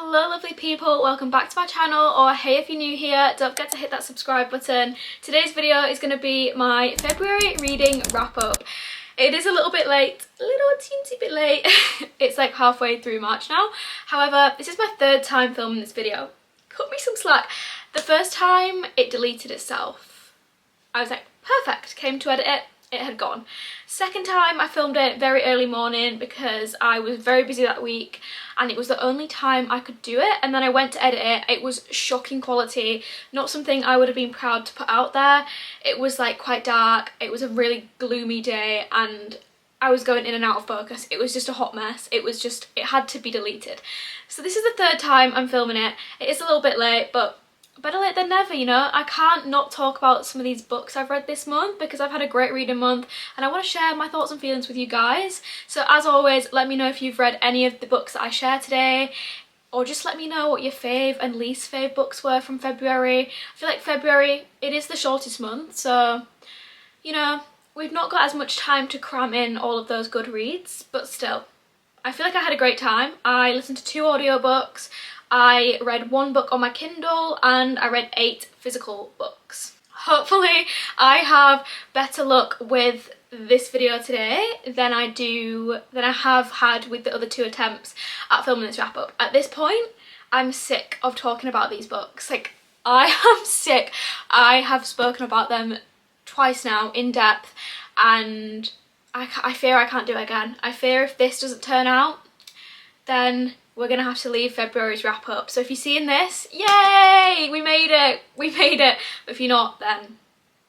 Hello lovely people, welcome back to my channel, or hey if you're new here, don't forget to hit that subscribe button. Today's video is going to be my February reading wrap up. It is a little bit late, a little teensy bit late. It's like halfway through March now. However, this is my third time filming this video. Cut me some slack. The first time it deleted itself. I was like, perfect, came to edit it. It had gone. Second time I filmed it very early morning because I was very busy that week and it was the only time I could do it, and then I went to edit it. It was shocking quality, not something I would have been proud to put out there. It was like quite dark, it was a really gloomy day and I was going in and out of focus. It was just a hot mess. It had to be deleted. So this is the third time I'm filming it. It is a little bit late, but better late than never, you know. I can't not talk about some of these books I've read this month because I've had a great reading month and I want to share my thoughts and feelings with you guys. So as always, let me know if you've read any of the books that I share today, or just let me know what your fave and least fave books were from February. I feel like February, it is the shortest month, so you know, we've not got as much time to cram in all of those good reads, but still, I feel like I had a great time. I listened to 2 audiobooks. I read 1 book on my Kindle and I read 8 physical books. Hopefully I have better luck with this video today than I have had with the other 2 attempts at filming this wrap up. At this point, I'm sick of talking about these books. Like, I am sick. I have spoken about them twice now in depth and I fear I can't do it again. I fear if this doesn't turn out, then we're gonna have to leave February's wrap up. So if you're seeing this, yay, we made it, But if you're not, then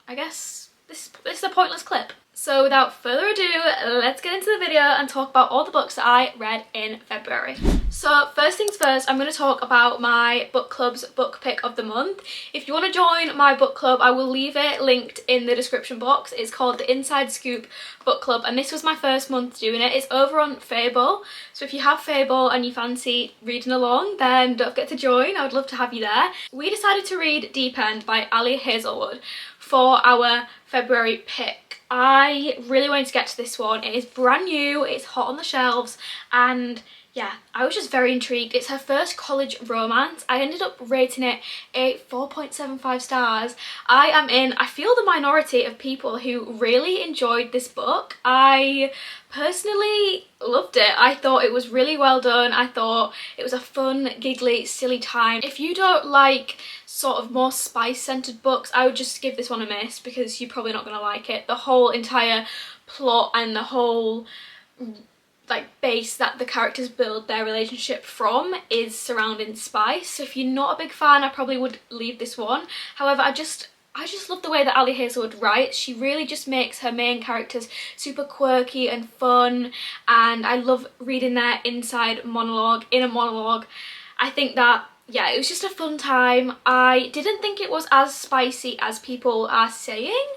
I guess this is a pointless clip. So without further ado, let's get into the video and talk about all the books that I read in February. So first things first, I'm going to talk about my book club's book pick of the month. If you want to join my book club, I will leave it linked in the description box. It's called the Inside Scoop Book Club and this was my first month doing it. It's over on Fable, so if you have Fable and you fancy reading along, then don't forget to join. I would love to have you there. We decided to read Deep End by Ali Hazelwood for our February pick. I really wanted to get to this one. It is brand new, it's hot on the shelves, and yeah, I was just very intrigued. It's her first college romance. I ended up rating it a 4.75 stars. I feel the minority of people who really enjoyed this book. I personally loved it. I thought it was really well done. I thought it was a fun, giggly, silly time. If you don't like sort of more spice-scented books, I would just give this one a miss because you're probably not going to like it. The whole entire plot and the whole like base that the characters build their relationship from is surrounding spice. So if you're not a big fan, I probably would leave this one. However, I just love the way that Ali Hazelwood writes. She really just makes her main characters super quirky and fun, and I love reading their inner monologue. I think that, yeah, it was just a fun time. I didn't think it was as spicy as people are saying.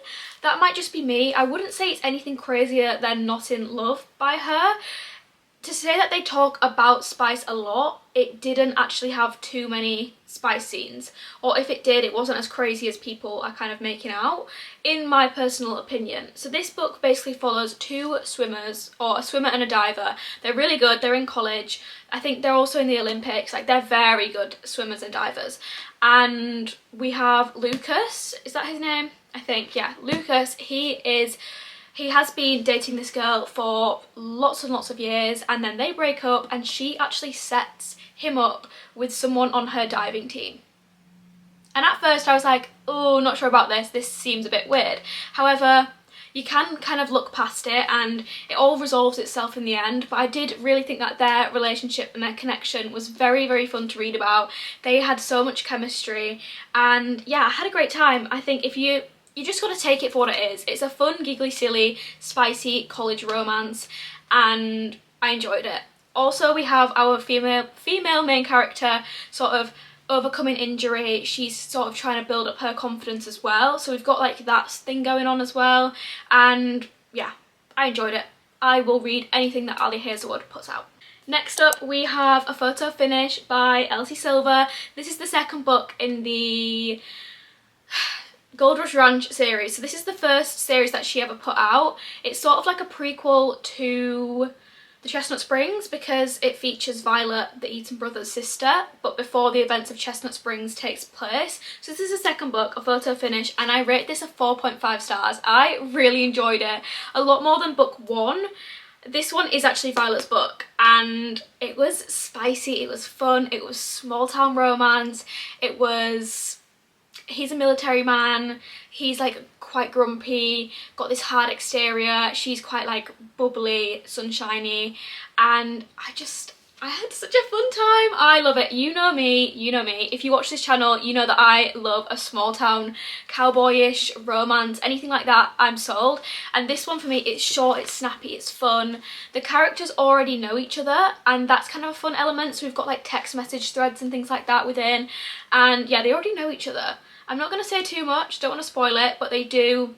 That might just be me. I wouldn't say it's anything crazier than Not in Love by her. To say that they talk about spice a lot, it didn't actually have too many spice scenes. Or if it did, it wasn't as crazy as people are kind of making out, in my personal opinion. So this book basically follows 2 swimmers, or a swimmer and a diver. They're really good, they're in college. I think they're also in the Olympics. Like, they're very good swimmers and divers. And we have Lucas, is that his name? I think, yeah, Lucas. He has been dating this girl for lots and lots of years, and then they break up and she actually sets him up with someone on her diving team. And at first I was like, oh, not sure about this seems a bit weird. However, you can kind of look past it and it all resolves itself in the end. But I did really think that their relationship and their connection was very, very fun to read about. They had so much chemistry and yeah, I had a great time. I think if you just got to take it for what it is. It's a fun, giggly, silly, spicy college romance and I enjoyed it. Also, we have our female main character sort of overcoming injury. She's sort of trying to build up her confidence as well. So we've got like that thing going on as well. And yeah, I enjoyed it. I will read anything that Ali Hazelwood puts out. Next up, we have A Photo Finish by Elsie Silver. This is the second book in the Gold Rush Ranch series. So this is the first series that she ever put out. It's sort of like a prequel to the Chestnut Springs because it features Violet, the Eaton brothers' sister, but before the events of Chestnut Springs takes place. So this is the second book, a photo finish, and I rate this a 4.5 stars. I really enjoyed it, a lot more than book one. This one is actually Violet's book, and it was spicy, it was fun, it was small town romance, it was... he's a military man, he's like quite grumpy, got this hard exterior, she's quite like bubbly, sunshiny, and I had such a fun time. I love it. You know me, if you watch this channel you know that I love a small town cowboyish romance, anything like that, I'm sold. And this one for me, it's short, it's snappy, it's fun. The characters already know each other, and that's kind of a fun element, so we've got like text message threads and things like that within, and yeah, they already know each other. I'm not going to say too much, don't want to spoil it, but they do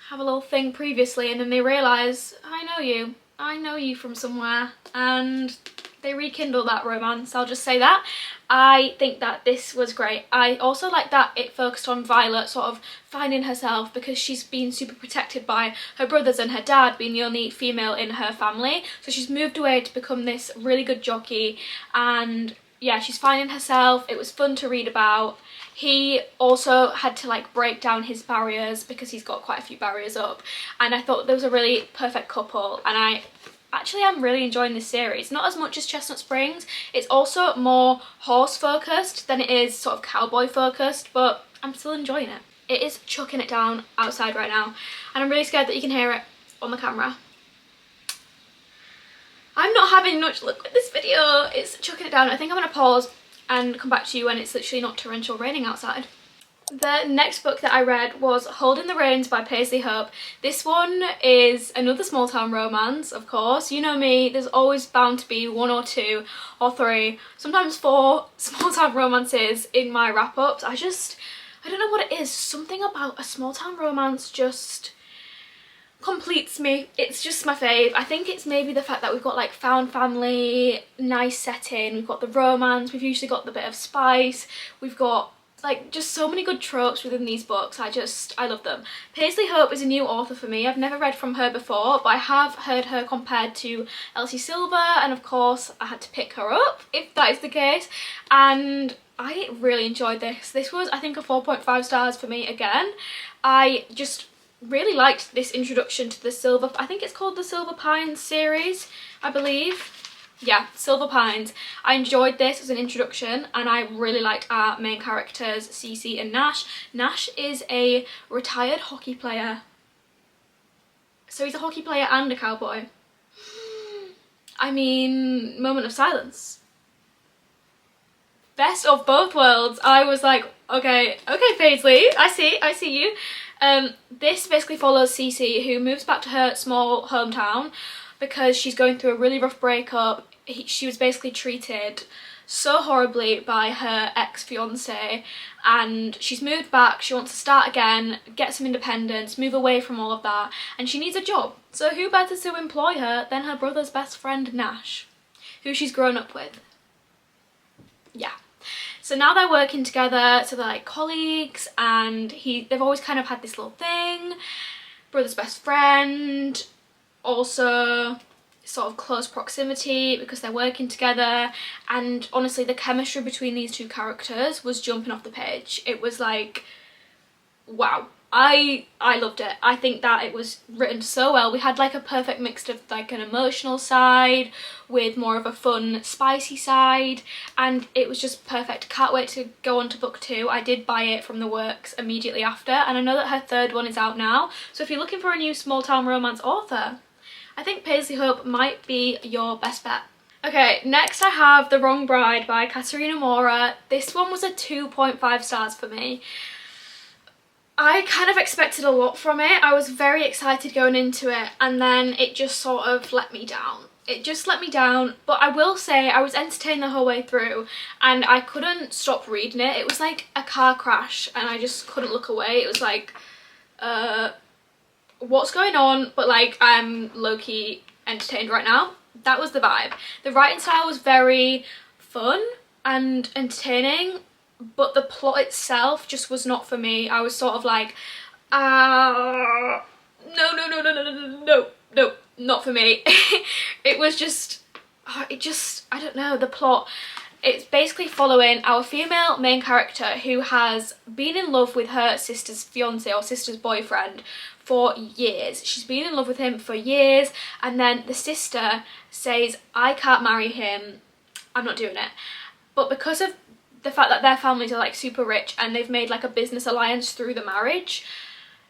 have a little thing previously, and then they realise, I know you from somewhere, and they rekindle that romance, I'll just say that. I think that this was great. I also like that it focused on Violet sort of finding herself, because she's been super protected by her brothers and her dad being the only female in her family, so she's moved away to become this really good jockey, and yeah, she's finding herself. It was fun to read about. He also had to like break down his barriers because he's got quite a few barriers up, and I thought there was a really perfect couple, and I actually am really enjoying this series. Not as much as Chestnut Springs, it's also more horse focused than it is sort of cowboy focused, but I'm still enjoying it. It is chucking it down outside right now, and I'm really scared that you can hear it on the camera. I'm not having much luck with this video. It's chucking it down. I think I'm going to pause and come back to you when it's literally not torrential raining outside. The next book that I read was Holding the Reins by Paisley Hope. This one is another small town romance, of course. You know me, there's always bound to be one or two or three, sometimes four small town romances in my wrap-ups. I don't know what it is. Something about a small town romance just completes me. It's just my fave. I think it's maybe the fact that we've got like found family, nice setting, we've got the romance, we've usually got the bit of spice, we've got like just so many good tropes within these books. I love them. Paisley Hope is a new author for me. I've never read from her before, but I have heard her compared to Elsie Silver, and of course I had to pick her up if that is the case, and I really enjoyed this. This was, I think, a 4.5 stars for me again. I just really liked this introduction to the Silver, I think it's called the Silver Pines series, I believe. Yeah, Silver Pines. I enjoyed this as an introduction, and I really liked our main characters, Cece and Nash. Nash is a retired hockey player. So he's a hockey player and a cowboy. I mean, moment of silence. Best of both worlds. I was like, okay, Paisley, I see you. This basically follows Cece, who moves back to her small hometown because she's going through a really rough breakup. She was basically treated so horribly by her ex-fiance, and she's moved back. She wants to start again, get some independence, move away from all of that, and she needs a job. So who better to employ her than her brother's best friend Nash, who she's grown up with. Yeah. So now they're working together, so they're like colleagues, and they've always kind of had this little thing. Brother's best friend, also sort of close proximity because they're working together, and honestly the chemistry between these two characters was jumping off the page. It was like, wow. I loved it. I think that it was written so well. We had like a perfect mix of like an emotional side with more of a fun, spicy side, and it was just perfect. Can't wait to go on to book 2. I did buy it from the works immediately after, and I know that her third one is out now. So if you're looking for a new small town romance author, I think Paisley Hope might be your best bet. Okay, next I have The Wrong Bride by Katerina Mora. This one was a 2.5 stars for me. I kind of expected a lot from it. I was very excited going into it, and then it just sort of let me down. It just let me down, but I will say I was entertained the whole way through, and I couldn't stop reading it. It was like a car crash, and I just couldn't look away. It was like, what's going on? But like, I'm low-key entertained right now. That was the vibe. The writing style was very fun and entertaining, but the plot itself just was not for me. I was sort of like, no. not for me. It was just, I don't know, the plot. It's basically following our female main character who has been in love with her sister's fiance or sister's boyfriend for years. She's been in love with him for years, and then the sister says, I can't marry him, I'm not doing it. But because of the fact that their families are like super rich and they've made like a business alliance through the marriage,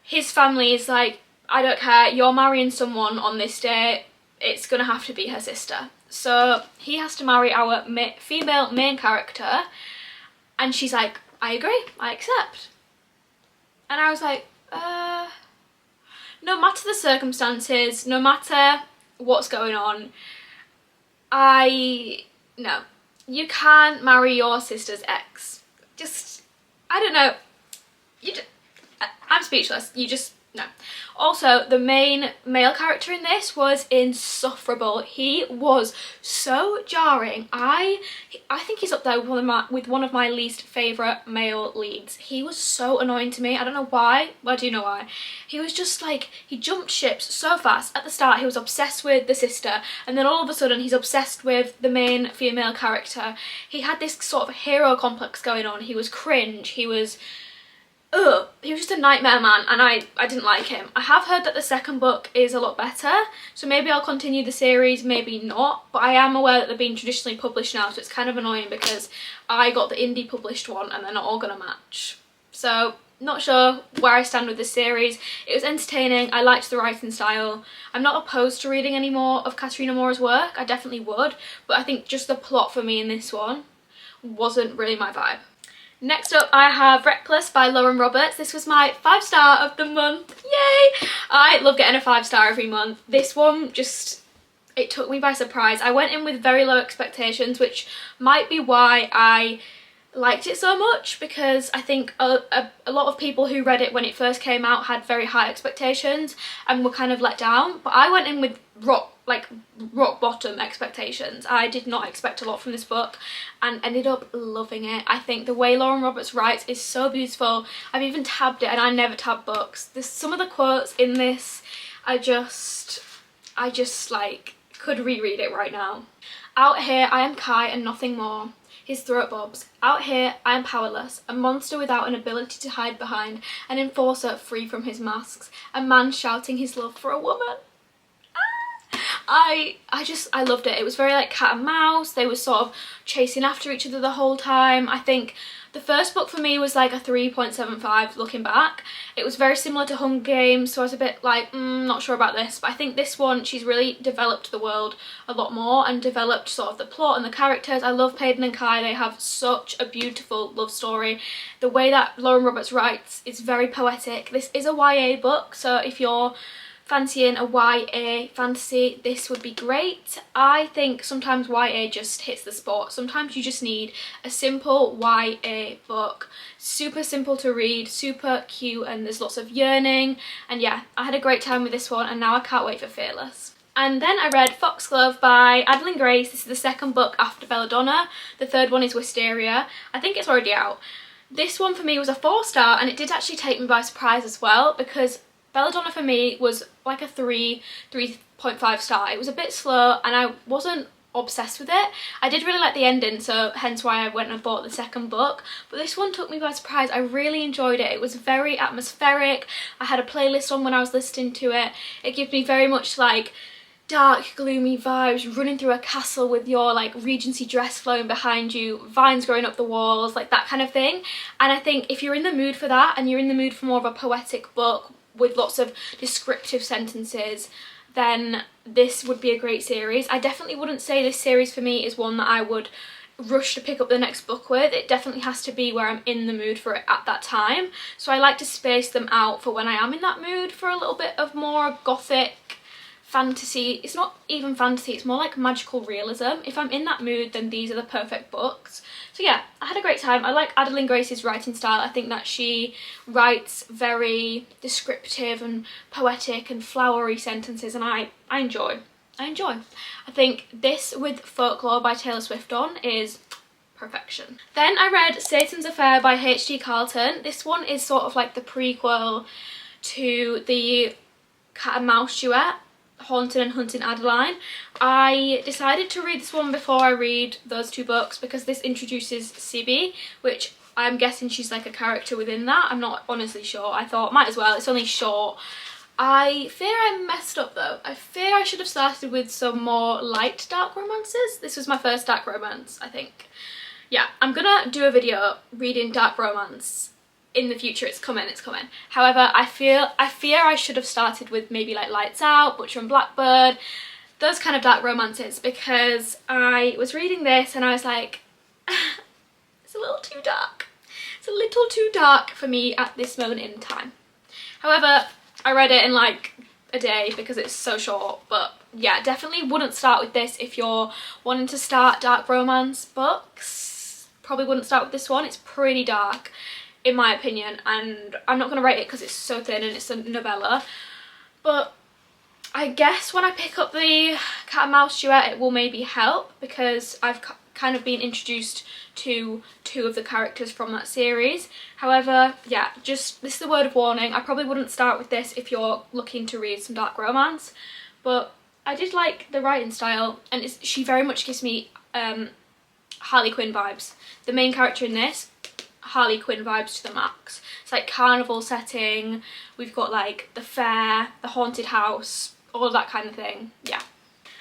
his family is like, I don't care, you're marrying someone on this day, it's gonna have to be her sister. So he has to marry our female main character, and she's like, I agree, I accept. And I was like, no matter the circumstances, no matter what's going on, no, you can't marry your sister's ex. Just, I don't know, I'm speechless, no. Also, the main male character in this was insufferable. He was so jarring. I think he's up there with one of my least favourite male leads. He was so annoying to me. I don't know why. Well, I do know why. He was just like, he jumped ships so fast. At the start, he was obsessed with the sister, and then all of a sudden, he's obsessed with the main female character. He had this sort of hero complex going on. He was cringe. He was just a nightmare man, and I didn't like him. I have heard that the second book is a lot better, so maybe I'll continue the series, maybe not, but I am aware that they're being traditionally published now, so it's kind of annoying because I got the indie published one and they're not all gonna match. So, not sure where I stand with this series. It was entertaining, I liked the writing style. I'm not opposed to reading any more of Katarina Moore's work, I definitely would, but I think just the plot for me in this one wasn't really my vibe. Next up, I have Reckless by Lauren Roberts. This was my 5-star of the month. Yay! I love getting a 5-star every month. This one just, it took me by surprise. I went in with very low expectations, which might be why I liked it so much, because I think a lot of people who read it when it first came out had very high expectations and were kind of let down. But I went in with rock bottom expectations. I did not expect a lot from this book and ended up loving it. I think the way Lauren Roberts writes is so beautiful. I've even tabbed it, and I never tab books. There's some of the quotes in this, I just like could reread it right now. Out here I am Kai and nothing more. His throat bobs. Out here I am powerless, a monster without an ability to hide behind, an enforcer free from his masks, a man shouting his love for a woman. I loved it. It was very like cat and mouse. They were sort of chasing after each other the whole time. I think the first book for me was like a 3.75 looking back. It was very similar to Hunger Games, so I was a bit like, not sure about this. But I think this one, she's really developed the world a lot more and developed sort of the plot and the characters. I love Payden and Kai. They have such a beautiful love story. The way that Lauren Roberts writes is very poetic. This is a YA book, so if you're fancying a YA fantasy, this would be great. I think sometimes YA just hits the spot. Sometimes you just need a simple YA book. Super simple to read, super cute, and there's lots of yearning. And yeah, I had a great time with this one, and now I can't wait for Fearless. And then I read Foxglove by Adeline Grace. This is the second book after Belladonna. The third one is Wisteria. I think it's already out. This one for me was a 4-star, and it did actually take me by surprise as well, because Belladonna for me was like a 3.5 star. It was a bit slow and I wasn't obsessed with it. I did really like the ending, so hence why I went and bought the second book. But this one took me by surprise. I really enjoyed it. It was very atmospheric. I had a playlist on when I was listening to it. It gives me very much like dark, gloomy vibes, running through a castle with your like Regency dress flowing behind you, vines growing up the walls, like that kind of thing. And I think if you're in the mood for that and you're in the mood for more of a poetic book with lots of descriptive sentences, then this would be a great series. I definitely wouldn't say this series for me is one that I would rush to pick up the next book with. It definitely has to be where I'm in the mood for it at that time. So I like to space them out for when I am in that mood for a little bit of more gothic fantasy. It's not even fantasy, it's more like magical realism. If I'm in that mood, then these are the perfect books. So yeah, I had a great time. I like Adeline Grace's writing style. I think that she writes very descriptive and poetic and flowery sentences, and I enjoy. I think this with Folklore by Taylor Swift on is perfection. Then I read Satan's Affair by H.D. Carlton. This one is sort of like the prequel to the Cat and Mouse duet. Haunted and Hunting Adeline. I decided to read this one before I read those two books because this introduces Sibby, which I'm guessing she's like a character within that. I'm not honestly sure. I thought might as well, it's only short. I fear I messed up though. I fear I should have started with some more light dark romances. This was my first dark romance, I think. Yeah, I'm gonna do a video reading dark romance in the future. It's coming, it's coming. However, I fear I should have started with maybe like Lights Out, Butcher and Blackbird, those kind of dark romances, because I was reading this and I was like, it's a little too dark. It's a little too dark for me at this moment in time. However, I read it in like a day because it's so short, but yeah, definitely wouldn't start with this if you're wanting to start dark romance books. Probably wouldn't start with this one. It's pretty dark in my opinion, and I'm not going to rate it because it's so thin and it's a novella, but I guess when I pick up the cat and mouse duet it will maybe help because I've kind of been introduced to two of the characters from that series. However, yeah, just this is a word of warning. I probably wouldn't start with this if you're looking to read some dark romance, but I did like the writing style, and she very much gives me Harley Quinn vibes. The main character in this, Harley Quinn vibes to the max. It's like carnival setting, we've got like the fair, the haunted house, all of that kind of thing, yeah.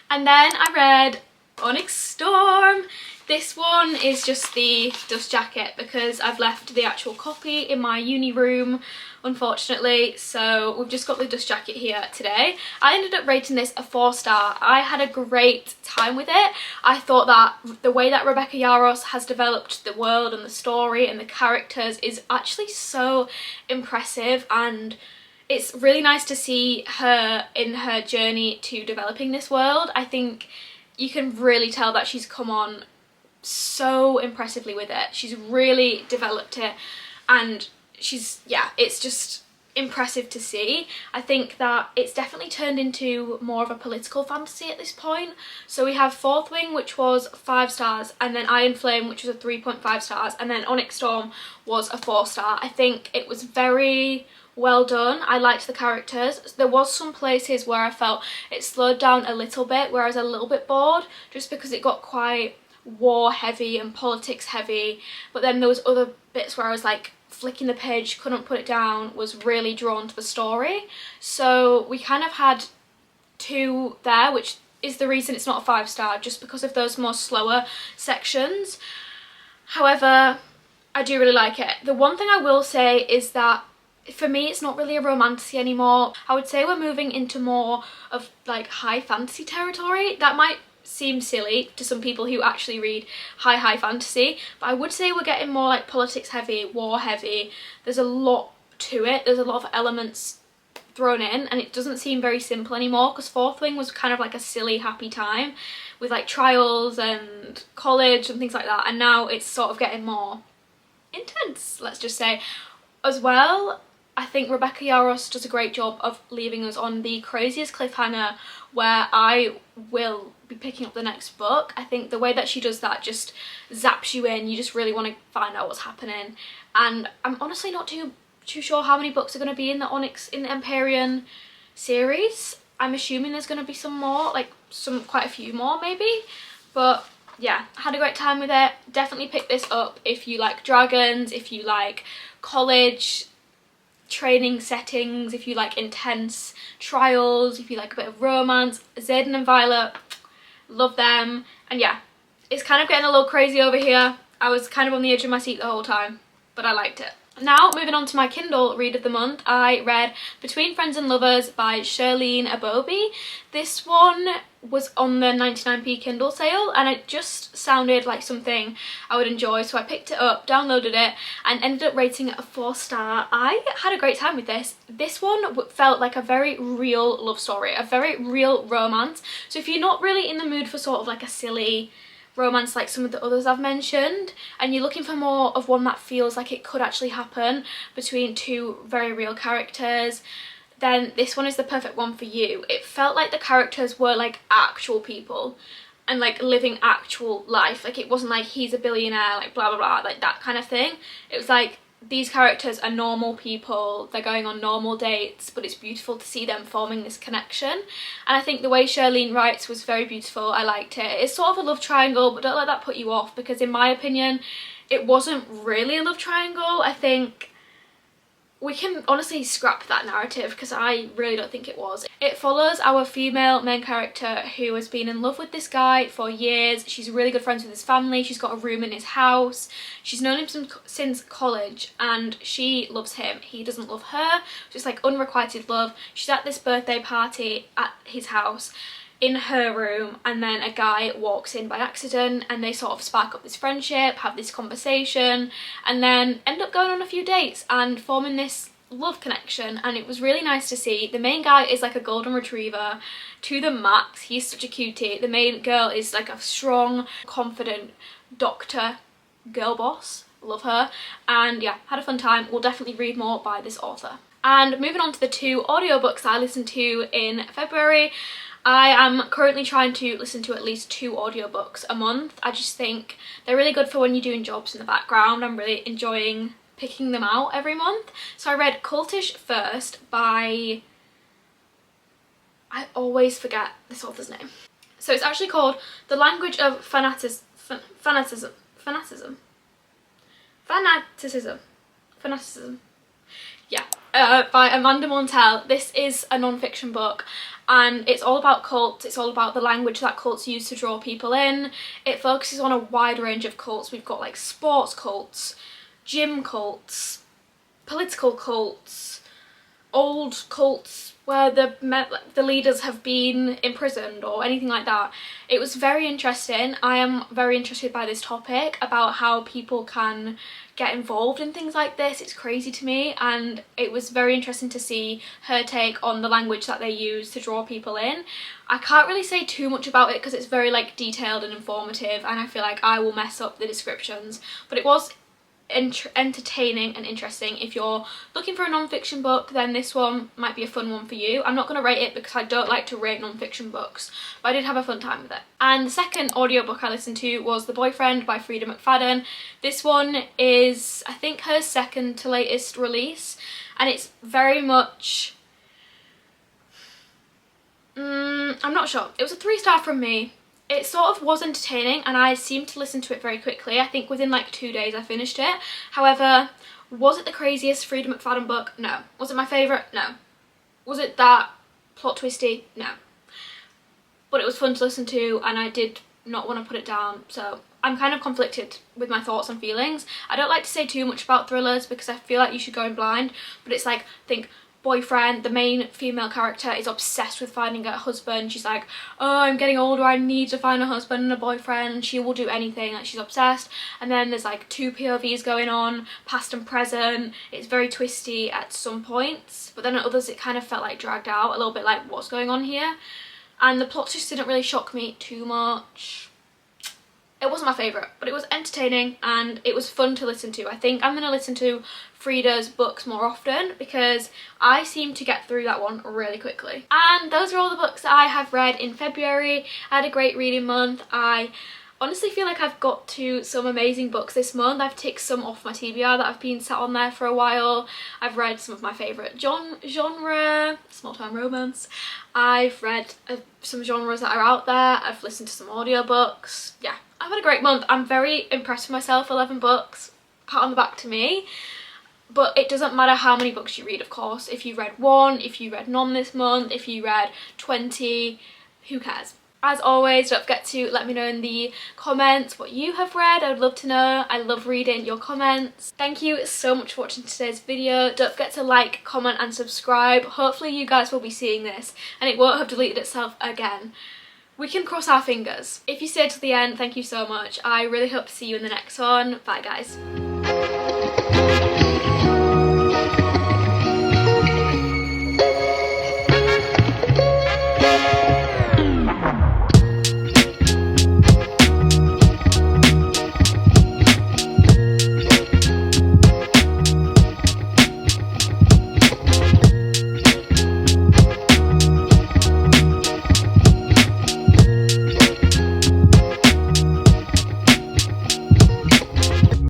And then I read Onyx Storm. This one is just the dust jacket because I've left the actual copy in my uni room, unfortunately, so we've just got the dust jacket here today. I ended up rating this a 4-star. I had a great time with it. I thought that the way that Rebecca Yarros has developed the world and the story and the characters is actually so impressive, and it's really nice to see her in her journey to developing this world. I think you can really tell that she's come on so impressively with it. She's really developed it, and yeah, it's just impressive to see. I think that it's definitely turned into more of a political fantasy at this point. So we have Fourth Wing, which was 5 stars, and then Iron Flame, which was a 3.5 stars, and then Onyx Storm was a 4-star. I think it was very well done. I liked the characters. There was some places where I felt it slowed down a little bit, where I was a little bit bored, just because it got quite war heavy and politics heavy, but then there was other bits where I was like flicking the page, couldn't put it down, was really drawn to the story. So we kind of had 2 there, which is the reason it's not a 5-star, just because of those more slower sections. However, I do really like it. The one thing I will say is that for me it's not really a romantasy anymore. I would say we're moving into more of like high fantasy territory. That might seem silly to some people who actually read high fantasy, but I would say we're getting more like politics heavy, war heavy. There's a lot to it. There's a lot of elements thrown in, and it doesn't seem very simple anymore, because Fourth Wing was kind of like a silly happy time with like trials and college and things like that, and now it's sort of getting more intense, let's just say. As well, I think Rebecca Yarros does a great job of leaving us on the craziest cliffhanger where I will be picking up the next book. I think the way that she does that just zaps you in. You just really want to find out what's happening. And I'm honestly not too sure how many books are going to be in the Empyrean series. I'm assuming there's going to be some more, like quite a few more maybe. But yeah, I had a great time with it. Definitely pick this up if you like dragons, if you like college training settings, if you like intense trials, if you like a bit of romance. Xaden and Violet, love them. And yeah, it's kind of getting a little crazy over here. I was kind of on the edge of my seat the whole time, but I liked it. Now, moving on to my Kindle read of the month, I read Between Friends and Lovers by Shirlene Abobi. This one was on the 99p Kindle sale, and it just sounded like something I would enjoy, so I picked it up, downloaded it, and ended up rating it a 4-star. I had a great time with this. This one felt like a very real love story, a very real romance. So if you're not really in the mood for sort of like a silly romance like some of the others I've mentioned, and you're looking for more of one that feels like it could actually happen between 2 very real characters, then this one is the perfect one for you. It felt like the characters were like actual people and like living actual life. Like it wasn't like he's a billionaire, like blah blah blah, like that kind of thing. It was like these characters are normal people, they're going on normal dates, but it's beautiful to see them forming this connection. And I think the way Charlene writes was very beautiful. I liked it. It's sort of a love triangle, but don't let that put you off, because in my opinion it wasn't really a love triangle. I think we can honestly scrap that narrative because I really don't think it was. It follows our female main character who has been in love with this guy for years. She's really good friends with his family. She's got a room in his house. She's known him since college and she loves him. He doesn't love her. Just like unrequited love. She's at this birthday party at his house in her room, and then a guy walks in by accident and they sort of spark up this friendship, have this conversation, and then end up going on a few dates and forming this love connection. And it was really nice to see. The main guy is like a golden retriever to the max. He's such a cutie. The main girl is like a strong, confident doctor girl boss. Love her. And yeah, had a fun time. We'll definitely read more by this author. And moving on to the 2 audiobooks that I listened to in February. I am currently trying to listen to at least 2 audiobooks a month. I just think they're really good for when you're doing jobs in the background. I'm really enjoying picking them out every month. So I read Cultish first by... I always forget this author's name. So it's actually called The Language of Fanaticism. Yeah, by Amanda Montell. This is a non-fiction book and it's all about cults. It's all about the language that cults use to draw people in. It focuses on a wide range of cults. We've got like sports cults, gym cults, political cults, old cults where the leaders have been imprisoned or anything like that. It was very interesting. I am very interested by this topic about how people can get involved in things like this. It's crazy to me, and it was very interesting to see her take on the language that they use to draw people in. I can't really say too much about it because it's very like detailed and informative, and I feel like I will mess up the descriptions, but it was entertaining and interesting. If you're looking for a non-fiction book, then this one might be a fun one for you. I'm not going to rate it because I don't like to rate non-fiction books, but I did have a fun time with it. And the second audiobook I listened to was The Boyfriend by Frida McFadden. This one is, I think, her second to latest release, and it's very much... I'm not sure. It was a 3-star from me. It sort of was entertaining and I seemed to listen to it very quickly. I think within like 2 days I finished it. However, was it the craziest Frida McFadden book? No. Was it my favourite? No. Was it that plot twisty? No. But it was fun to listen to and I did not want to put it down, so I'm kind of conflicted with my thoughts and feelings. I don't like to say too much about thrillers because I feel like you should go in blind, but it's like, think boyfriend, the main female character is obsessed with finding a husband. She's like, oh, I'm getting older, I need to find a husband and a boyfriend. She will do anything, like she's obsessed. And then there's like 2 POVs going on, past and present. It's very twisty at some points, but then at others it kind of felt like dragged out a little bit, like what's going on here. And the plot just didn't really shock me too much. It wasn't my favourite, but it was entertaining and it was fun to listen to. I think I'm going to listen to Frida's books more often because I seem to get through that one really quickly. And those are all the books that I have read in February. I had a great reading month. I honestly feel like I've got to some amazing books this month. I've ticked some off my TBR that I've been sat on there for a while. I've read some of my favourite genre, small town romance. I've read some genres that are out there. I've listened to some audiobooks. Yeah, I've had a great month. I'm very impressed with myself. 11 books, pat on the back to me. But it doesn't matter how many books you read, of course. If you read 1, if you read none this month, if you read 20, who cares? As always, don't forget to let me know in the comments what you have read. I would love to know. I love reading your comments. Thank you so much for watching today's video. Don't forget to like, comment and subscribe. Hopefully you guys will be seeing this and it won't have deleted itself again. We can cross our fingers. If you stayed to the end, thank you so much. I really hope to see you in the next one. Bye guys.